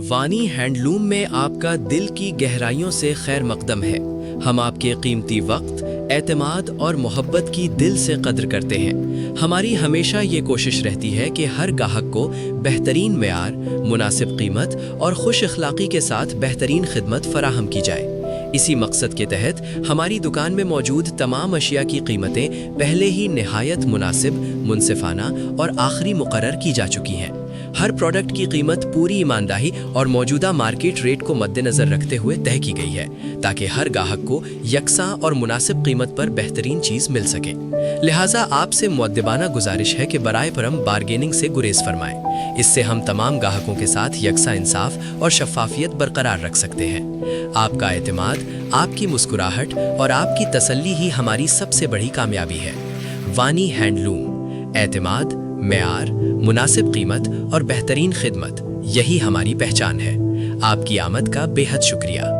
वानी हैंडलूम में आपका दिल की गहराइयों से खैर मकदम है। हम आपके कीमती वक्त, एतमाद और मोहब्बत की दिल से कद्र करते हैं। हमारी हमेशा ये कोशिश रहती है कि हर गाहक को बेहतरीन मेयार, मुनासिब कीमत और खुश अखलाक़ी के साथ बेहतरीन खिदमत फराहम की जाए। इसी मकसद के तहत हमारी दुकान में मौजूद तमाम अशिया की कीमतें पहले ही निहायत मुनासिब, मुनसिफाना और आखिरी मुकर्रर की जा चुकी हैं। हर प्रोडक्ट की कीमत पूरी ईमानदारी और मौजूदा मार्केट रेट को मद्देनज़र रखते हुए तय की गई है, ताकि हर गाहक को यकसा और मुनासिब कीमत पर बेहतरीन चीज़ मिल सके। लिहाजा आपसे मुअद्दिबाना गुजारिश है कि बराए करम बारगेनिंग से गुरेज फरमाएं। इससे हम तमाम गाहकों के साथ यकसा इंसाफ और शफाफियत बरकरार रख सकते हैं। आपका एतमाद, आपकी मुस्कुराहट और आपकी तसल्ली ही हमारी सबसे बड़ी कामयाबी है। वानी हैंडलूम, एतमाद, मेयार, मुनासिब कीमत और बेहतरीन खिदमत, यही हमारी पहचान है। आपकी आमद का बेहद शुक्रिया।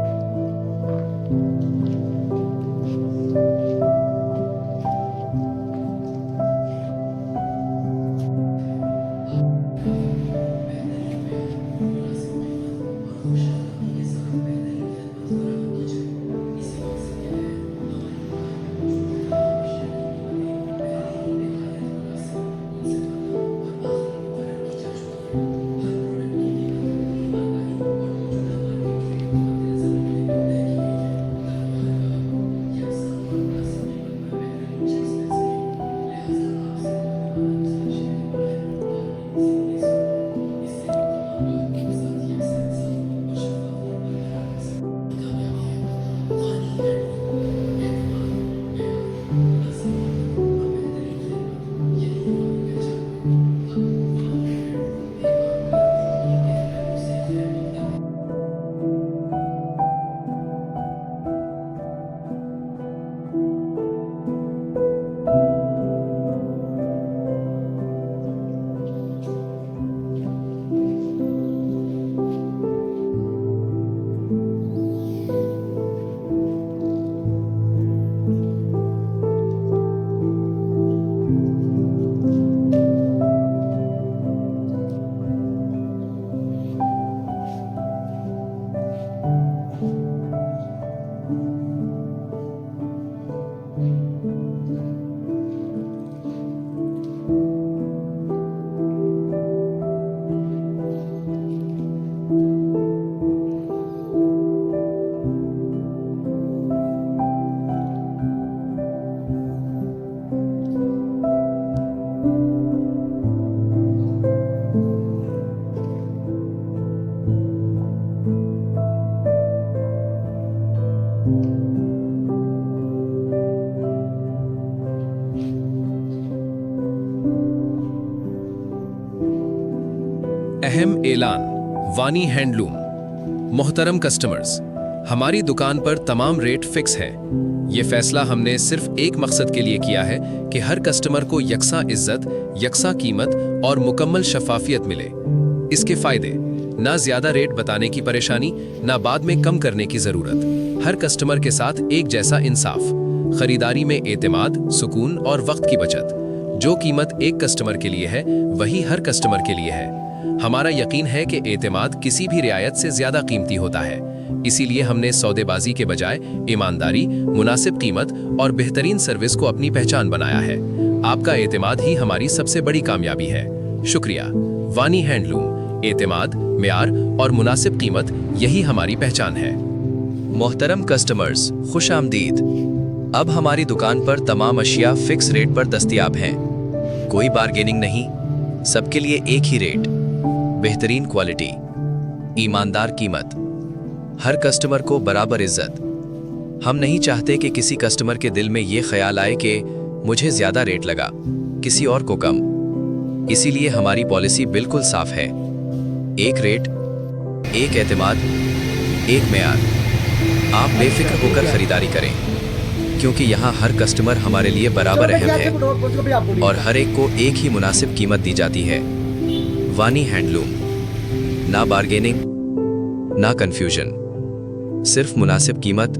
अहम ऐलान। वानी हैंडलूम। मोहतरम कस्टमर्स, हमारी दुकान पर तमाम रेट फिक्स है। ये फैसला हमने सिर्फ एक मकसद के लिए किया है कि हर कस्टमर को यकसा इज्जत, यकसा कीमत और मुकम्मल शफाफियत मिले। इसके फायदे, ना ज्यादा रेट बताने की परेशानी, ना बाद में कम करने की जरूरत। हर कस्टमर के साथ एक जैसा इंसाफ, खरीदारी में एतमाद, सुकून और वक्त की बचत। जो कीमत एक कस्टमर के लिए है, वही हर कस्टमर के लिए है। हमारा यकीन है कि एतमाद किसी भी रियायत से ज्यादा कीमती होता है। इसीलिए हमने सौदेबाजी के बजाय ईमानदारी, मुनासिब कीमत और बेहतरीन सर्विस को अपनी पहचान बनाया है। आपका एतमाद ही हमारी सबसे बड़ी कामयाबी है। शुक्रिया। वानी हैंडलूम, एतमाद, मेयार और मुनासिब कीमत, यही हमारी पहचान है। मोहतरम कस्टमर्स, खुश आमदीद। अब हमारी दुकान पर तमाम अशिया फिक्स रेट पर दस्तयाब हैं। कोई बार्गेनिंग नहीं, सबके लिए एक ही रेट, बेहतरीन क्वालिटी, ईमानदार कीमत, हर कस्टमर को बराबर इज्जत। हम नहीं चाहते कि किसी कस्टमर के दिल में ये ख्याल आए कि मुझे ज्यादा रेट लगा, किसी और को कम। इसीलिए हमारी पॉलिसी बिल्कुल साफ है। एक रेट, एक एतमाद, एक मेयार। आप बेफिक्र होकर खरीदारी करें, क्योंकि यहाँ हर कस्टमर हमारे लिए बराबर अहम है और हर एक को एक ही मुनासिब कीमत दी जाती है। वानी हैंडलूम, ना बार्गेनिंग, ना कंफ्यूजन, सिर्फ मुनासिब कीमत।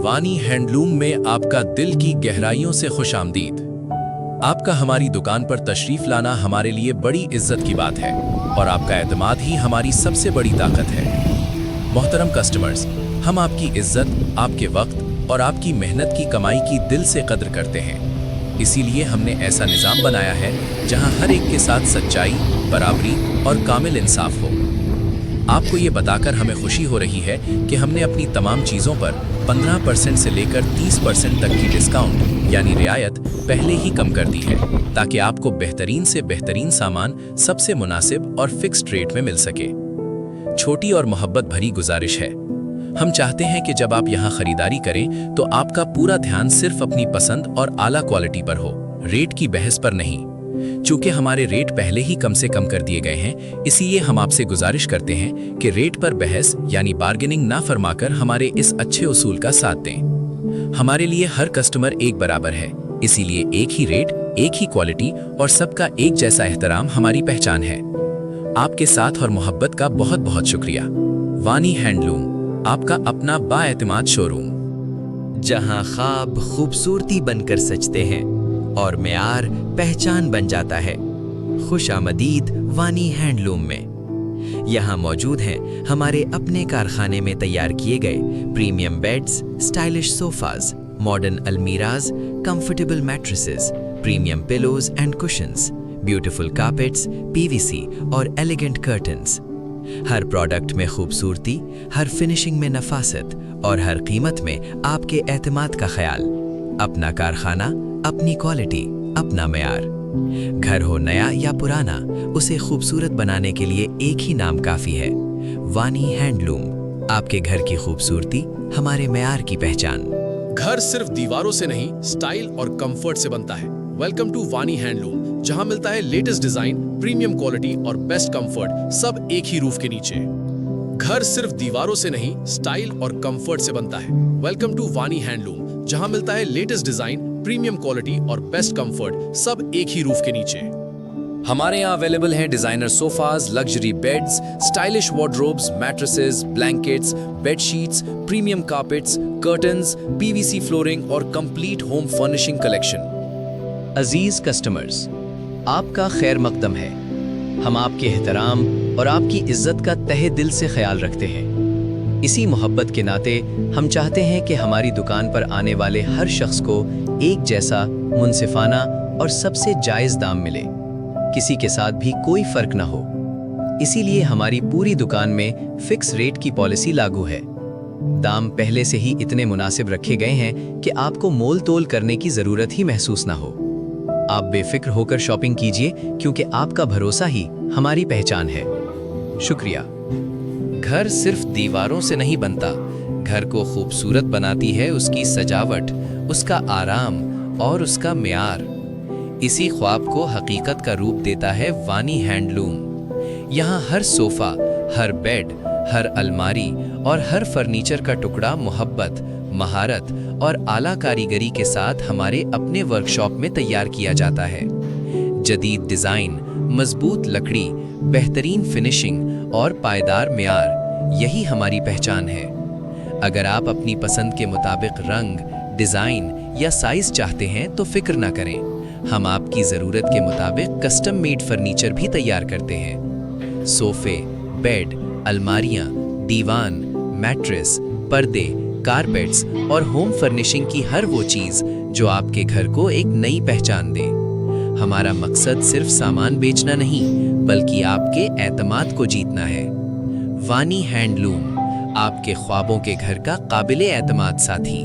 वानी हैंडलूम में आपका दिल की गहराइयों से खुशामदीद। आपका हमारी दुकान पर तशरीफ लाना हमारे लिए बड़ी इज्जत की बात है और आपका एतमाद ही हमारी सबसे बड़ी ताकत है। मोहतरम कस्टमर्स, हम आपकी इज्जत, आपके वक्त और आपकी मेहनत की कमाई की दिल से कद्र करते हैं। इसीलिए हमने ऐसा निज़ाम बनाया है जहां हर एक के साथ सच्चाई, बराबरी और कामिल इंसाफ हो। आपको ये बताकर हमें खुशी हो रही है कि हमने अपनी तमाम चीज़ों पर 15% से लेकर 30% तक की डिस्काउंट यानी रियायत पहले ही कम कर दी है, ताकि आपको बेहतरीन से बेहतरीन सामान सबसे मुनासिब और फिक्स्ड रेट में मिल सके। छोटी और मोहब्बत भरी गुजारिश है, हम चाहते हैं कि जब आप यहाँ खरीदारी करें तो आपका पूरा ध्यान सिर्फ अपनी पसंद और आला क्वालिटी पर हो, रेट की बहस पर नहीं। चूंकि हमारे रेट पहले ही कम से कम कर दिए गए हैं, इसीलिए हम आपसे गुजारिश करते हैं कि रेट पर बहस यानी बार्गेनिंग ना फरमाकर हमारे इस अच्छे उसूल का साथ दें। हमारे लिए हर कस्टमर एक बराबर है, इसीलिए एक ही रेट, एक ही क्वालिटी और सबका एक जैसा एहतराम हमारी पहचान है। आपके साथ और मोहब्बत का बहुत बहुत शुक्रिया। वानी हैंडलूम, आपका अपना बाएतमाद शोरूम, जहां ख्वाब खूबसूरती बनकर सजते हैं और मेयार पहचान बन जाता है। खुश आमदीद वानी हैंडलूम में। यहाँ मौजूद हैं हमारे अपने कारखाने में तैयार किए गए premium beds, stylish sofas, modern almirahs, comfortable mattresses, premium pillows and cushions, beautiful carpets, PVC और एलिगेंट कर्टन्स। हर प्रोडक्ट में खूबसूरती, हर फिनिशिंग में नफासत और हर कीमत में आपके एतमाद का ख्याल। अपना कारखाना, अपनी क्वालिटी, अपना मेयार। घर हो नया या पुराना, उसे खूबसूरत बनाने के लिए एक ही नाम काफी है, वानी हैंडलूम। आपके घर की खूबसूरती, हमारे मेयार की पहचान। घर सिर्फ दीवारों से नहीं, स्टाइल और कंफर्ट से बनता है। वेलकम टू वानी हैंडलूम, जहां मिलता है लेटेस्ट डिजाइन, प्रीमियम क्वालिटी और बेस्ट कंफर्ट, सब एक ही रूफ के नीचे। घर सिर्फ दीवारों से नहीं, स्टाइल और कंफर्ट से बनता है। वेलकम टू वानी हैंडलूम, जहां मिलता है लेटेस्ट डिजाइन, प्रीमियम क्वालिटी और बेस्ट कंफर्ट, सब एक ही रूफ के नीचे। हमारे यहाँ अवेलेबल हैं designer sofas, luxury beds, stylish wardrobes, mattresses, blankets, bedsheets, premium carpets, curtains, PVC flooring और कंप्लीट होम फर्निशिंग कलेक्शन। अजीज कस्टमर्स, आपका खैर मकदम है। हम आपके एहतराम और आपकी इज्जत का तहे दिल से ख्याल रखते हैं। इसी मोहब्बत के नाते हम चाहते हैं कि हमारी दुकान पर आने वाले हर शख्स को एक जैसा, मुनसिफाना और सबसे जायज़ दाम मिले, किसी के साथ भी कोई फर्क ना हो। इसीलिए हमारी पूरी दुकान में फिक्स रेट की पॉलिसी लागू है। दाम पहले से ही इतने मुनासिब रखे गए हैं कि आपको मोल तोल करने की ज़रूरत ही महसूस ना हो। आप बेफिक्र होकर शॉपिंग कीजिए, क्योंकि आपका भरोसा ही हमारी पहचान है। शुक्रिया। घर सिर्फ दीवारों से नहीं बनता, घर को खूबसूरत बनाती है उसकी सजावट, उसका आराम और उसका मेयार। इसी ख्वाब को हकीकत का रूप देता है वानी हैंडलूम। यहाँ हर सोफा, हर बेड, हर अलमारी और हर फर्नीचर का टुकड़ा मोहब्बत, महारत और आला कारीगरी के साथ हमारे अपने वर्कशॉप में तैयार किया जाता है। जदीद डिज़ाइन, मजबूत लकड़ी, बेहतरीन फिनिशिंग और पायदार मेयार, यही हमारी पहचान है। अगर आप अपनी पसंद के मुताबिक रंग, डिज़ाइन या साइज़ चाहते हैं तो फिक्र ना करें, हम आपकी ज़रूरत के मुताबिक कस्टम मेड फर्नीचर भी तैयार करते हैं। सोफ़े, बेड, अलमारियाँ, दीवान, मैट्रेस, पर्दे, कारपेट्स और होम फर्निशिंग की हर वो चीज़ जो आपके घर को एक नई पहचान दे। हमारा मकसद सिर्फ सामान बेचना नहीं, बल्कि आपके एतमाद को जीतना है। वानी हैंडलूम, आपके ख्वाबों के घर का काबिले एतमाद साथी।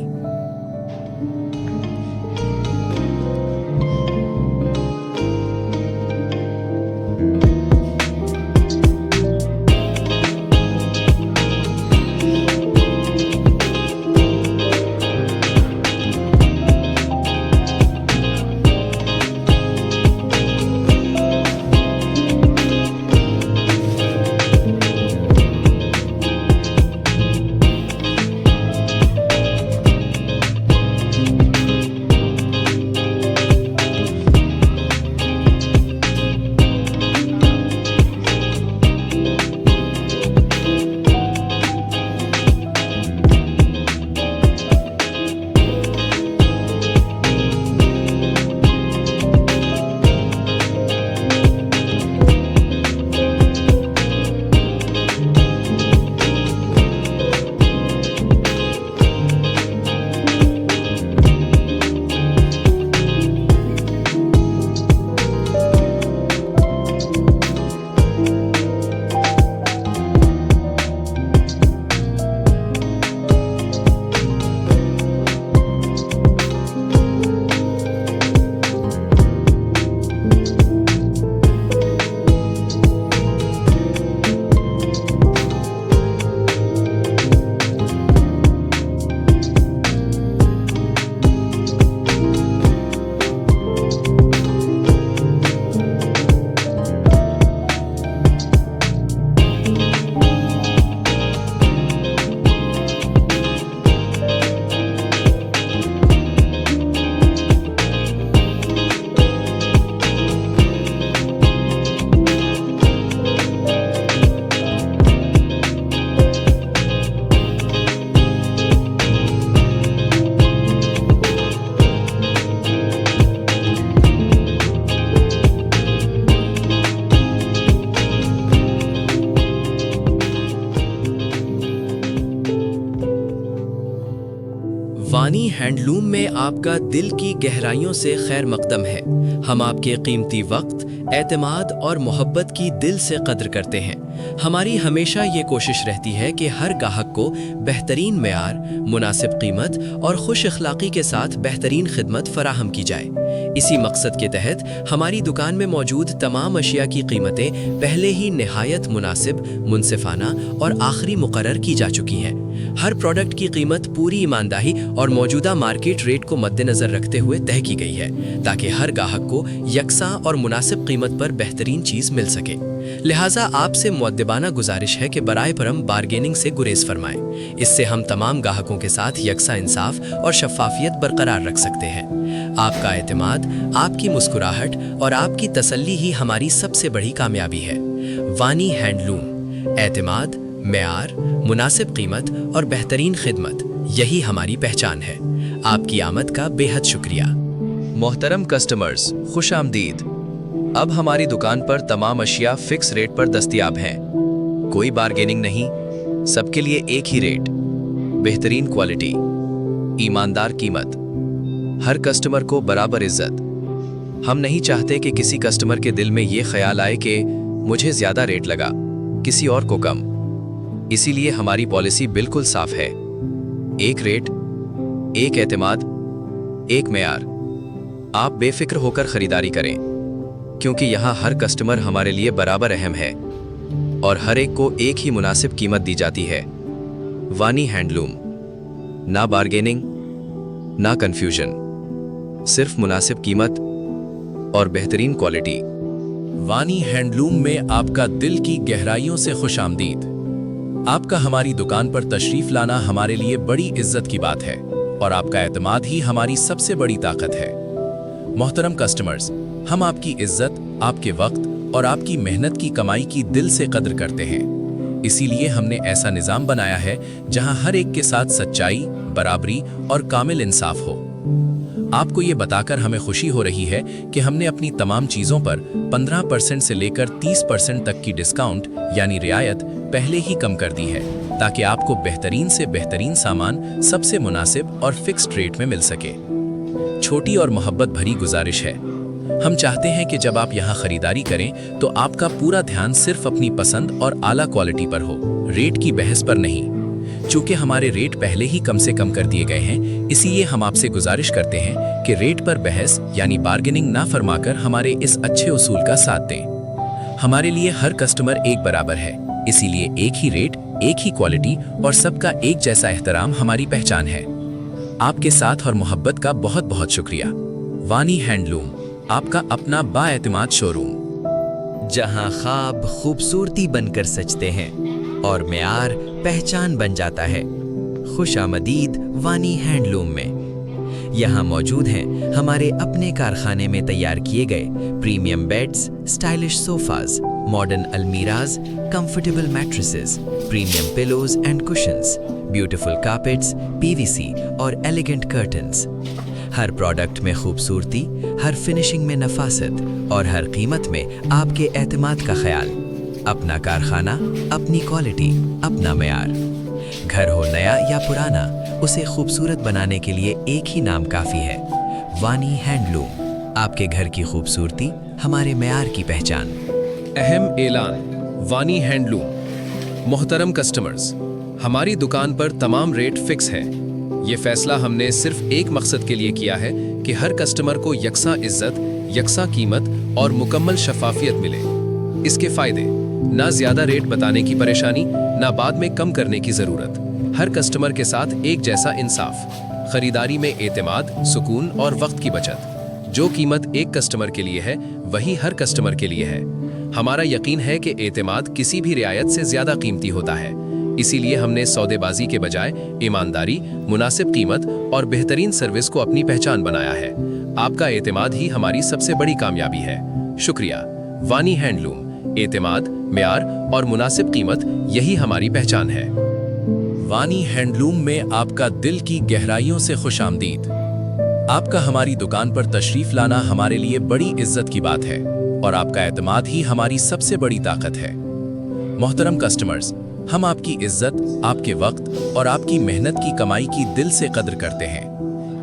वानी हैंडलूम में आपका दिल की गहराइयों से खैर मकदम है। हम आपके कीमती वक्त, एतमाद और मोहब्बत की दिल से कद्र करते हैं। हमारी हमेशा ये कोशिश रहती है कि हर गाहक को बेहतरीन मेयार, मुनासिब कीमत और खुश अखलाक़ी के साथ बेहतरीन खिदमत फराहम की जाए। इसी मकसद के तहत हमारी दुकान में मौजूद तमाम अशिया की कीमतें पहले ही निहायत मुनासिब, मुनसिफाना और आखिरी मुकर्रर की जा चुकी हैं। हर प्रोडक्ट की कीमत पूरी ईमानदारी और मौजूदा मार्केट रेट को मद्देनजर रखते हुए तय की गई है, ताकि हर गाहक को यकसा और मुनासिब कीमत पर बेहतरीन चीज़ मिल सके। लिहाजा आपसे मुअद्दबाना गुजारिश है कि बराए करम बारगेनिंग से गुरेज फरमाएं। इससे हम तमाम गाहकों के साथ यकसा इंसाफ और शफाफियत बरकरार रख सकते हैं। आपका एतमाद, आपकी मुस्कुराहट और आपकी तसल्ली ही हमारी सबसे बड़ी कामयाबी है। वानी हैंडलूम, एतमाद, मेयार, मुनासिब कीमत और बेहतरीन खिदमत, यही हमारी पहचान है। आपकी आमद का बेहद शुक्रिया। मोहतरम कस्टमर्स, खुश आमदीद। अब हमारी दुकान पर तमाम अशिया फिक्स रेट पर दस्तयाब हैं। कोई बारगेनिंग नहीं, सबके लिए एक ही रेट, बेहतरीन क्वालिटी, ईमानदार कीमत, हर कस्टमर को बराबर इज्जत। हम नहीं चाहते कि किसी कस्टमर के दिल में ये ख्याल आए कि मुझे ज़्यादा रेट लगा, किसी और को कम। इसीलिए हमारी पॉलिसी बिल्कुल साफ है। एक रेट, एक एतमाद, एक मेयार। आप बेफिक्र होकर खरीदारी करें, क्योंकि यहाँ हर कस्टमर हमारे लिए बराबर अहम है और हर एक को एक ही मुनासिब कीमत दी जाती है। वानी हैंडलूम, ना बारगेनिंग, ना कंफ्यूजन, सिर्फ मुनासिब कीमत और बेहतरीन क्वालिटी। वानी हैंडलूम में आपका दिल की गहराइयों से खुश आमदीद। आपका हमारी दुकान पर तशरीफ लाना हमारे लिए बड़ी इज्जत की बात है और आपका एतमाद ही हमारी सबसे बड़ी ताकत है। मोहतरम कस्टमर्स, हम आपकी इज्जत, आपके वक्त और आपकी मेहनत की कमाई की दिल से कद्र करते हैं। इसीलिए हमने ऐसा निज़ाम बनाया है जहां हर एक के साथ सच्चाई, बराबरी और कामिल इंसाफ हो। आपको ये बताकर हमें खुशी हो रही है कि हमने अपनी तमाम चीज़ों पर 15% से लेकर 30% तक की डिस्काउंट यानी रियायत पहले ही कम कर दी है, ताकि आपको बेहतरीन से बेहतरीन सामान सबसे मुनासिब और फिक्स्ड रेट में मिल सके। छोटी और मोहब्बत भरी गुजारिश है, हम चाहते हैं कि जब आप यहाँ खरीदारी करें तो आपका पूरा ध्यान सिर्फ अपनी पसंद और आला क्वालिटी पर हो, रेट की बहस पर नहीं। चूंकि हमारे रेट पहले ही कम से कम कर दिए गए हैं, इसीलिए हम आपसे गुजारिश करते हैं कि रेट पर बहस यानी बार्गेनिंग ना फरमाकर हमारे इस अच्छे उसूल का साथ दें। हमारे लिए हर कस्टमर एक बराबर है, इसीलिए एक ही रेट, एक ही क्वालिटी और सबका एक जैसा एहतराम हमारी पहचान है। आपके साथ और मोहब्बत का बहुत बहुत शुक्रिया। वानी हैंडलूम, आपका अपना बाएतमाद शोरूम, जहां ख्वाब खूबसूरती बनकर सजते हैं और मेयार पहचान बन जाता है। खुश आमदीद वानी हैंडलूम में। यहाँ मौजूद हैं हमारे अपने कारखाने में तैयार किए गए premium beds, stylish sofas, modern almirahs, comfortable mattresses, premium pillows and cushions, beautiful carpets, PVC और एलिगेंट कर्टन्स। हर प्रोडक्ट में खूबसूरती, हर फिनिशिंग में नफासत और हर कीमत में आपके एतमाद का ख्याल। अपना कारखाना, अपनी क्वालिटी, अपना मेयार। घर हो नया या पुराना, उसे खूबसूरत बनाने के लिए एक ही नाम काफ़ी है, वानी हैंडलूम। आपके घर की खूबसूरती, हमारे मेयार की पहचान। अहम ऐलान, वानी हैंडलूम। मोहतरम कस्टमर्स, हमारी दुकान पर तमाम रेट फिक्स हैं। ये फैसला हमने सिर्फ एक मकसद के लिए किया है कि हर कस्टमर को यकसा इज्जत, यकसा कीमत और मुकम्मल शफाफियत मिले। इसके फायदे, ना ज्यादा रेट बताने की परेशानी, ना बाद में कम करने की जरूरत। हर कस्टमर के साथ एक जैसा इंसाफ। खरीदारी में एतमाद, सुकून और वक्त की बचत। जो कीमत एक कस्टमर के लिए है, वही हर कस्टमर के लिए है। हमारा यकीन है कि एतमाद किसी भी रियायत से ज्यादा कीमती होता है। इसीलिए हमने सौदेबाजी के बजाय ईमानदारी, मुनासिब कीमत और बेहतरीन सर्विस को अपनी पहचान बनाया है। आपका एतमाद ही हमारी सबसे बड़ी कामयाबी है। शुक्रिया। वानी हैंडलूम, एतमाद, मेयार और मुनासिब कीमत, यही हमारी पहचान है। वानी हैंडलूम में आपका दिल की गहराइयों से खुश आमदीद। आपका हमारी दुकान पर तशरीफ लाना हमारे लिए बड़ी इज्जत की बात है और आपका एतमाद ही हमारी सबसे बड़ी ताकत है। मोहतरम कस्टमर्स, हम आपकी इज्जत, आपके वक्त और आपकी मेहनत की कमाई की दिल से कद्र करते हैं।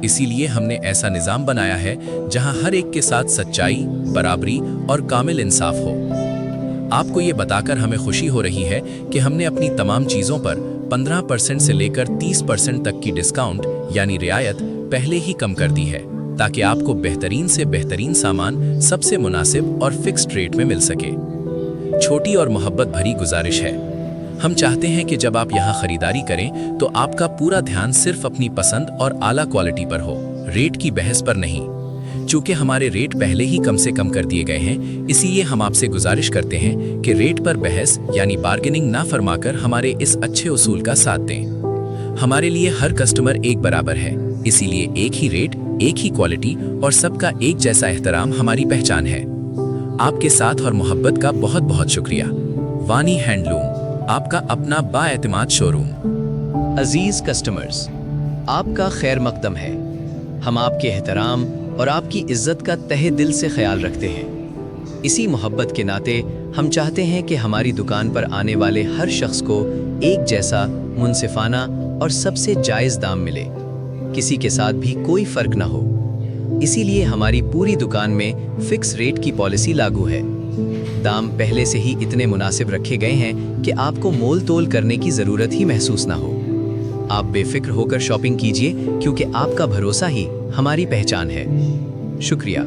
इसीलिए हमने ऐसा निज़ाम बनाया है जहां हर एक के साथ सच्चाई, बराबरी और कामिल इंसाफ हो। आपको ये बताकर हमें खुशी हो रही है कि हमने अपनी तमाम चीज़ों पर 15% से लेकर 30% तक की डिस्काउंट यानी रियायत पहले ही कम कर दी है, ताकि आपको बेहतरीन से बेहतरीन सामान सबसे मुनासिब और फिक्स्ड रेट में मिल सके। छोटी और मोहब्बत भरी गुजारिश है, हम चाहते हैं कि जब आप यहाँ खरीदारी करें तो आपका पूरा ध्यान सिर्फ अपनी पसंद और आला क्वालिटी पर हो, रेट की बहस पर नहीं। चूंकि हमारे रेट पहले ही कम से कम कर दिए गए हैं, इसीलिए हम आपसे गुजारिश करते हैं कि रेट पर बहस यानी बार्गेनिंग ना फरमाकर हमारे इस अच्छे उसूल का साथ दें। हमारे लिए हर कस्टमर एक बराबर है, इसीलिए एक ही रेट, एक ही क्वालिटी और सबका एक जैसा एहतराम हमारी पहचान है। आपके साथ और मोहब्बत का बहुत बहुत शुक्रिया। वानी हैंडलूम, आपका अपना बाएतमाद शोरूम। अजीज कस्टमर्स, आपका खैर मकदम है। हम आपके एहतराम और आपकी इज्जत का तहे दिल से ख्याल रखते हैं। इसी मोहब्बत के नाते हम चाहते हैं कि हमारी दुकान पर आने वाले हर शख्स को एक जैसा, मुनसिफाना और सबसे जायज़ दाम मिले, किसी के साथ भी कोई फ़र्क ना हो। इसीलिए हमारी पूरी दुकान में फ़िक्स रेट की पॉलिसी लागू है। दाम पहले से ही इतने मुनासिब रखे गए हैं कि आपको मोल तोल करने की ज़रूरत ही महसूस ना हो। आप बेफिक्र होकर शॉपिंग कीजिए, क्योंकि आपका भरोसा ही हमारी पहचान है। शुक्रिया।